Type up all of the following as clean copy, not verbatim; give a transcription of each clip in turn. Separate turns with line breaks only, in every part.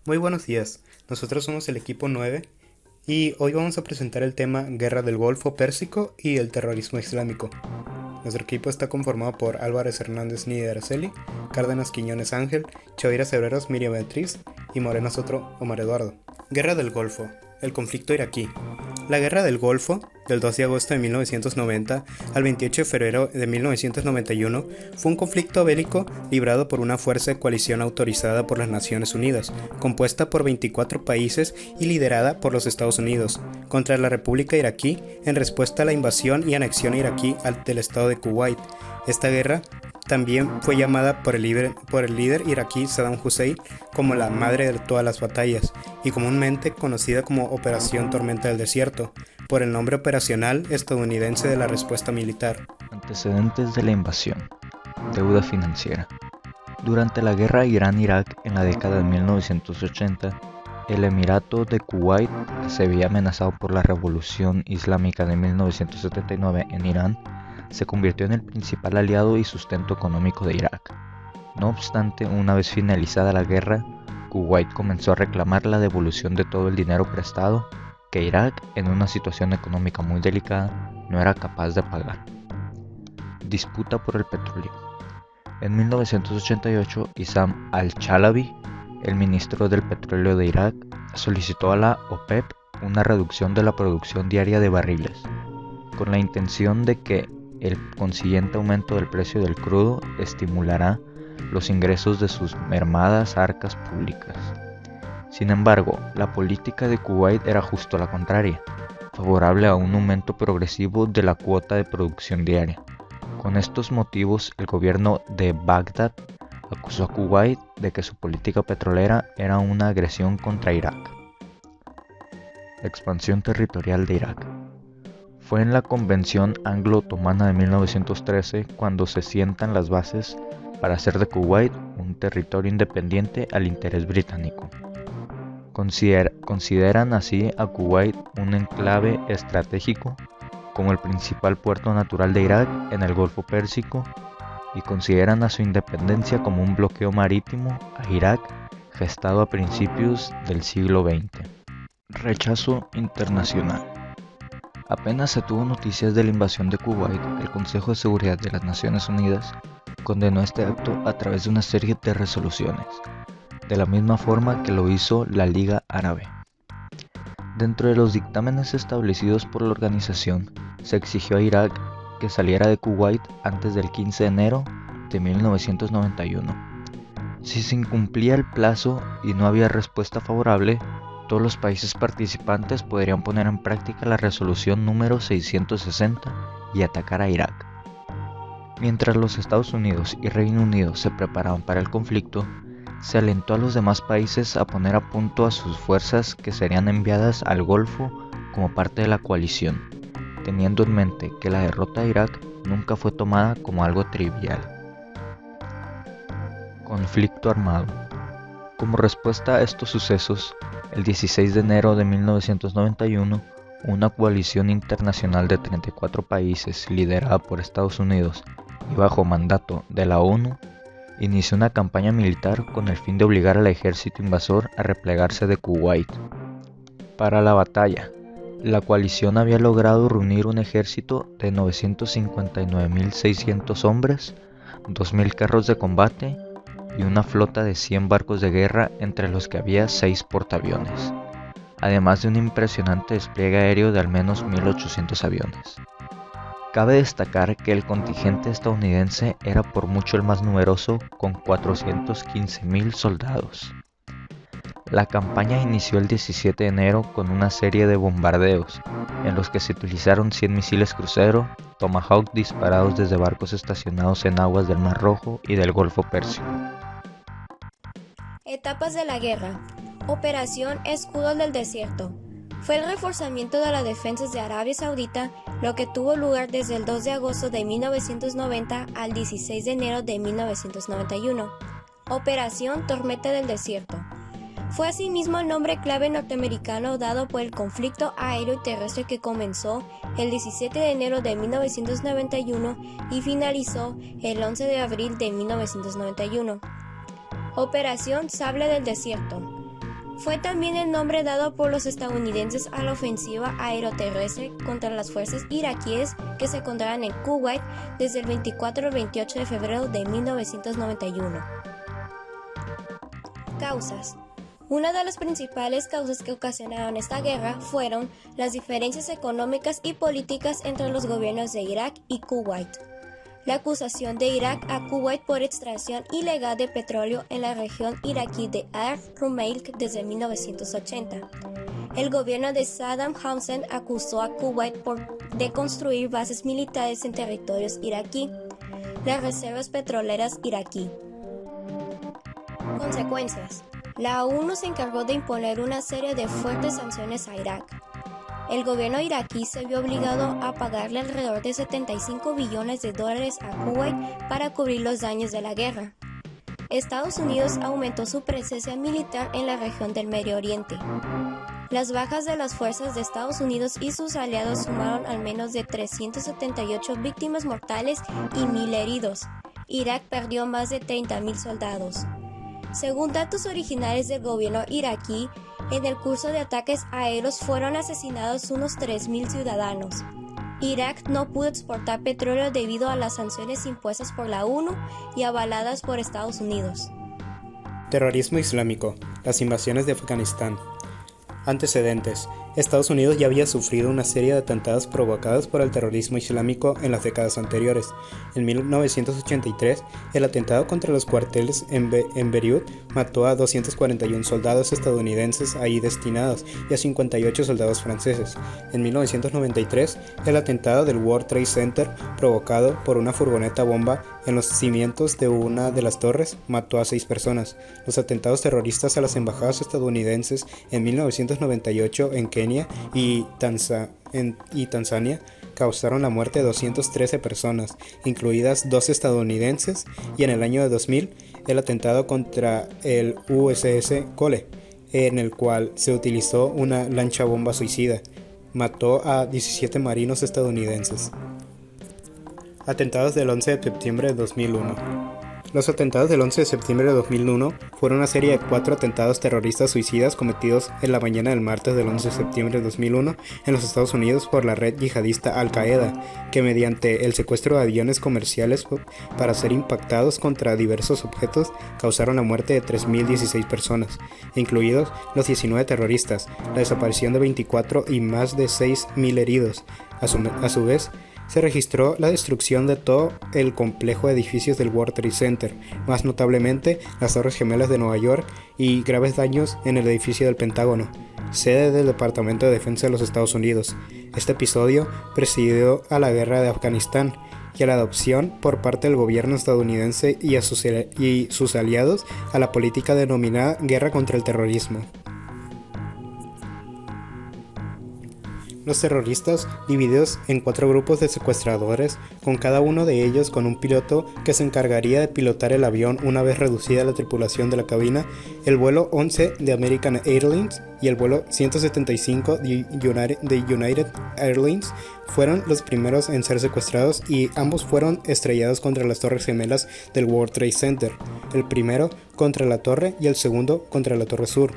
Muy buenos días, nosotros somos el equipo 9 y hoy vamos a presentar el tema Guerra del Golfo Pérsico y el terrorismo islámico. Nuestro equipo está conformado por Álvarez Hernández Nidia Araceli, Cárdenas Quiñones Ángel, Chavira Cebreros Miriam Beatriz y Morena Sotro Omar Eduardo. Guerra del Golfo, el conflicto iraquí. La Guerra del Golfo, del 2 de agosto de 1990 al 28 de febrero de 1991, fue un conflicto bélico librado por una fuerza de coalición autorizada por las Naciones Unidas, compuesta por 24 países y liderada por los Estados Unidos, contra la República Iraquí en respuesta a la invasión y anexión iraquí del estado de Kuwait. Esta guerra también fue llamada por el líder iraquí Saddam Hussein como la madre de todas las batallas y comúnmente conocida como Operación Tormenta del Desierto, por el nombre operacional estadounidense de la respuesta militar.
Antecedentes de la invasión. Deuda financiera. Durante la guerra Irán-Irak en la década de 1980, el Emirato de Kuwait, que se veía amenazado por la Revolución Islámica de 1979 en Irán, se convirtió en el principal aliado y sustento económico de Irak. No obstante, una vez finalizada la guerra, Kuwait comenzó a reclamar la devolución de todo el dinero prestado que Irak, en una situación económica muy delicada, no era capaz de pagar. Disputa por el petróleo. En 1988, Issam al-Chalabi, el ministro del petróleo de Irak, solicitó a la OPEP una reducción de la producción diaria de barriles, con la intención de que el consiguiente aumento del precio del crudo estimulará los ingresos de sus mermadas arcas públicas. Sin embargo, la política de Kuwait era justo la contraria, favorable a un aumento progresivo de la cuota de producción diaria. Con estos motivos, el gobierno de Bagdad acusó a Kuwait de que su política petrolera era una agresión contra Irak. Expansión territorial de Irak. Fue en la Convención Anglo-Otomana de 1913 cuando se sientan las bases para hacer de Kuwait un territorio independiente al interés británico. Consideran así a Kuwait un enclave estratégico como el principal puerto natural de Irak en el Golfo Pérsico y consideran a su independencia como un bloqueo marítimo a Irak gestado a principios del siglo XX. Rechazo internacional. Apenas se tuvo noticias de la invasión de Kuwait, el Consejo de Seguridad de las Naciones Unidas condenó este acto a través de una serie de resoluciones, de la misma forma que lo hizo la Liga Árabe. Dentro de los dictámenes establecidos por la organización, se exigió a Irak que saliera de Kuwait antes del 15 de enero de 1991. Si se incumplía el plazo y no había respuesta favorable, todos los países participantes podrían poner en práctica la resolución número 660 y atacar a Irak. Mientras los Estados Unidos y Reino Unido se preparaban para el conflicto, se alentó a los demás países a poner a punto a sus fuerzas que serían enviadas al Golfo como parte de la coalición, teniendo en mente que la derrota de Irak nunca fue tomada como algo trivial. Conflicto armado. Como respuesta a estos sucesos, el 16 de enero de 1991, una coalición internacional de 34 países liderada por Estados Unidos y bajo mandato de la ONU, inició una campaña militar con el fin de obligar al ejército invasor a replegarse de Kuwait. Para la batalla, la coalición había logrado reunir un ejército de 959.600 hombres, 2.000 carros de combate y una flota de 100 barcos de guerra, entre los que había 6 portaaviones, además de un impresionante despliegue aéreo de al menos 1.800 aviones. Cabe destacar que el contingente estadounidense era por mucho el más numeroso, con 415.000 soldados. La campaña inició el 17 de enero con una serie de bombardeos, en los que se utilizaron 100 misiles crucero, Tomahawk disparados desde barcos estacionados en aguas del Mar Rojo y del Golfo Pérsico.
Etapas de la guerra. Operación Escudos del Desierto. Fue el reforzamiento de las defensas de Arabia Saudita, lo que tuvo lugar desde el 2 de agosto de 1990 al 16 de enero de 1991. Operación Tormenta del Desierto. Fue asimismo el nombre clave norteamericano dado por el conflicto aéreo y terrestre que comenzó el 17 de enero de 1991 y finalizó el 11 de abril de 1991. Operación Sable del Desierto. Fue también el nombre dado por los estadounidenses a la ofensiva aeroterrestre contra las fuerzas iraquíes que se encontraban en Kuwait desde el 24 al 28 de febrero de 1991. Causas. Una de las principales causas que ocasionaron esta guerra fueron las diferencias económicas y políticas entre los gobiernos de Irak y Kuwait. La acusación de Irak a Kuwait por extracción ilegal de petróleo en la región iraquí de Rumeil desde 1980. El gobierno de Saddam Hussein acusó a Kuwait de construir bases militares en territorios iraquí. Las reservas petroleras iraquí. Consecuencias. La ONU se encargó de imponer una serie de fuertes sanciones a Irak. El gobierno iraquí se vio obligado a pagarle alrededor de $75 billones a Kuwait para cubrir los daños de la guerra. Estados Unidos aumentó su presencia militar en la región del Medio Oriente. Las bajas de las fuerzas de Estados Unidos y sus aliados sumaron al menos de 378 víctimas mortales y 1.000 heridos. Irak perdió más de 30.000 soldados. Según datos originales del gobierno iraquí, en el curso de ataques aéreos fueron asesinados unos 3.000 ciudadanos. Irak no pudo exportar petróleo debido a las sanciones impuestas por la ONU y avaladas por Estados Unidos.
Terrorismo islámico. Las invasiones de Afganistán. Antecedentes. Estados Unidos ya había sufrido una serie de atentados provocados por el terrorismo islámico en las décadas anteriores. En 1983, el atentado contra los cuarteles en Beirut mató a 241 soldados estadounidenses ahí destinados y a 58 soldados franceses. En 1993, el atentado del World Trade Center, provocado por una furgoneta bomba en los cimientos de una de las torres, mató a 6 personas. Los atentados terroristas a las embajadas estadounidenses en 1998 en Kenia y Tanzania causaron la muerte de 213 personas, incluidas 2 estadounidenses, y en el año de 2000 el atentado contra el USS Cole, en el cual se utilizó una lancha bomba suicida, mató a 17 marinos estadounidenses. Atentados del 11 de septiembre de 2001. Los atentados del 11 de septiembre de 2001 fueron una serie de 4 atentados terroristas suicidas cometidos en la mañana del martes del 11 de septiembre de 2001 en los Estados Unidos por la red yihadista Al-Qaeda, que mediante el secuestro de aviones comerciales para ser impactados contra diversos objetos causaron la muerte de 3.016 personas, incluidos los 19 terroristas, la desaparición de 24 y más de 6.000 heridos. A su vez, se registró la destrucción de todo el complejo de edificios del World Trade Center, más notablemente las Torres Gemelas de Nueva York, y graves daños en el edificio del Pentágono, sede del Departamento de Defensa de los Estados Unidos. Este episodio presidió a la guerra de Afganistán y a la adopción por parte del gobierno estadounidense y sus aliados a la política denominada Guerra contra el Terrorismo. Los terroristas, divididos en 4 grupos de secuestradores, con cada uno de ellos con un piloto que se encargaría de pilotar el avión una vez reducida la tripulación de la cabina, el vuelo 11 de American Airlines y el vuelo 175 de United Airlines fueron los primeros en ser secuestrados, y ambos fueron estrellados contra las Torres Gemelas del World Trade Center, el primero contra la torre y el segundo contra la Torre Sur,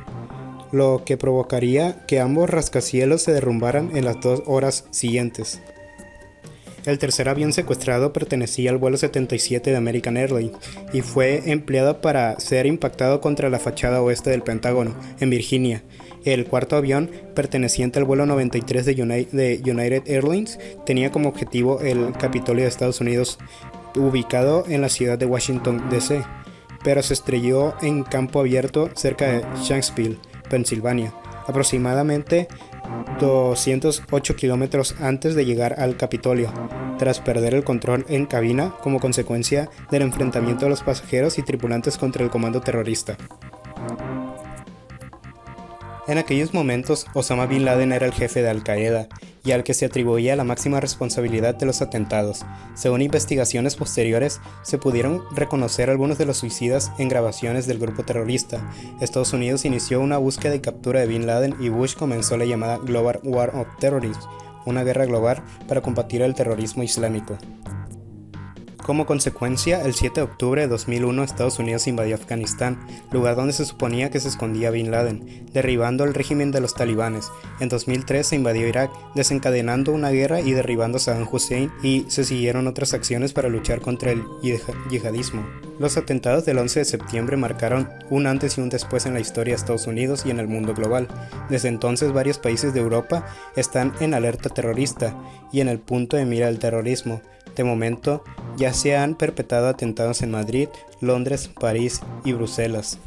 lo que provocaría que ambos rascacielos se derrumbaran en las 2 horas siguientes. El tercer avión secuestrado pertenecía al vuelo 77 de American Airlines y fue empleado para ser impactado contra la fachada oeste del Pentágono, en Virginia. El cuarto avión, perteneciente al vuelo 93 de United Airlines, tenía como objetivo el Capitolio de Estados Unidos, ubicado en la ciudad de Washington, D.C., pero se estrelló en campo abierto cerca de Shanksville, Pensilvania, aproximadamente 208 kilómetros antes de llegar al Capitolio, tras perder el control en cabina como consecuencia del enfrentamiento de los pasajeros y tripulantes contra el comando terrorista. En aquellos momentos, Osama Bin Laden era el jefe de Al-Qaeda y al que se atribuía la máxima responsabilidad de los atentados. Según investigaciones posteriores, se pudieron reconocer algunos de los suicidas en grabaciones del grupo terrorista. Estados Unidos inició una búsqueda y captura de Bin Laden, y Bush comenzó la llamada Global War on Terrorism, una guerra global para combatir el terrorismo islámico. Como consecuencia, el 7 de octubre de 2001 Estados Unidos invadió Afganistán, lugar donde se suponía que se escondía Bin Laden, derribando el régimen de los talibanes. En 2003 se invadió Irak, desencadenando una guerra y derribando a Saddam Hussein, y se siguieron otras acciones para luchar contra el yihadismo. Los atentados del 11 de septiembre marcaron un antes y un después en la historia de Estados Unidos y en el mundo global. Desde entonces varios países de Europa están en alerta terrorista y en el punto de mira del terrorismo. De momento, ya se han perpetrado atentados en Madrid, Londres, París y Bruselas.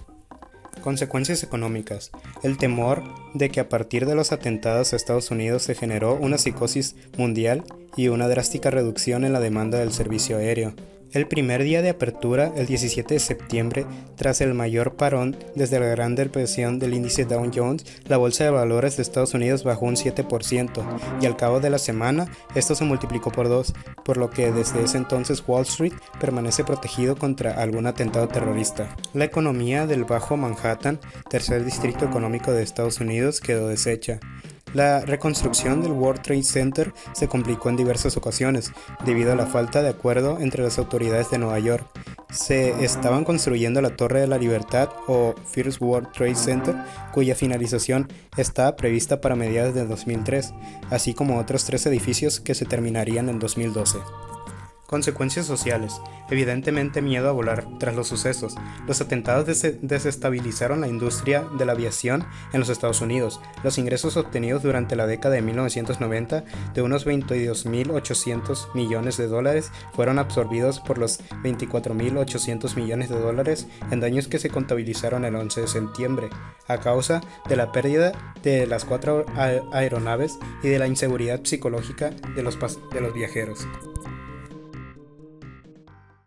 Consecuencias económicas. El temor de que a partir de los atentados a Estados Unidos se generó una psicosis mundial y una drástica reducción en la demanda del servicio aéreo. El primer día de apertura, el 17 de septiembre, tras el mayor parón desde la Gran Depresión del índice Dow Jones, la bolsa de valores de Estados Unidos bajó un 7% y al cabo de la semana esto se multiplicó por 2, por lo que desde ese entonces Wall Street permanece protegido contra algún atentado terrorista. La economía del Bajo Manhattan, tercer distrito económico de Estados Unidos, quedó deshecha. La reconstrucción del World Trade Center se complicó en diversas ocasiones debido a la falta de acuerdo entre las autoridades de Nueva York. Se estaban construyendo la Torre de la Libertad o First World Trade Center, cuya finalización estaba prevista para mediados de 2003, así como otros 3 edificios que se terminarían en 2012. Consecuencias sociales. Evidentemente miedo a volar tras los sucesos. Los atentados desestabilizaron la industria de la aviación en los Estados Unidos. Los ingresos obtenidos durante la década de 1990 de unos 22.800 millones de dólares fueron absorbidos por los 24.800 millones de dólares en daños que se contabilizaron el 11 de septiembre, a causa de la pérdida de las 4 aeronaves y de la inseguridad psicológica de los viajeros.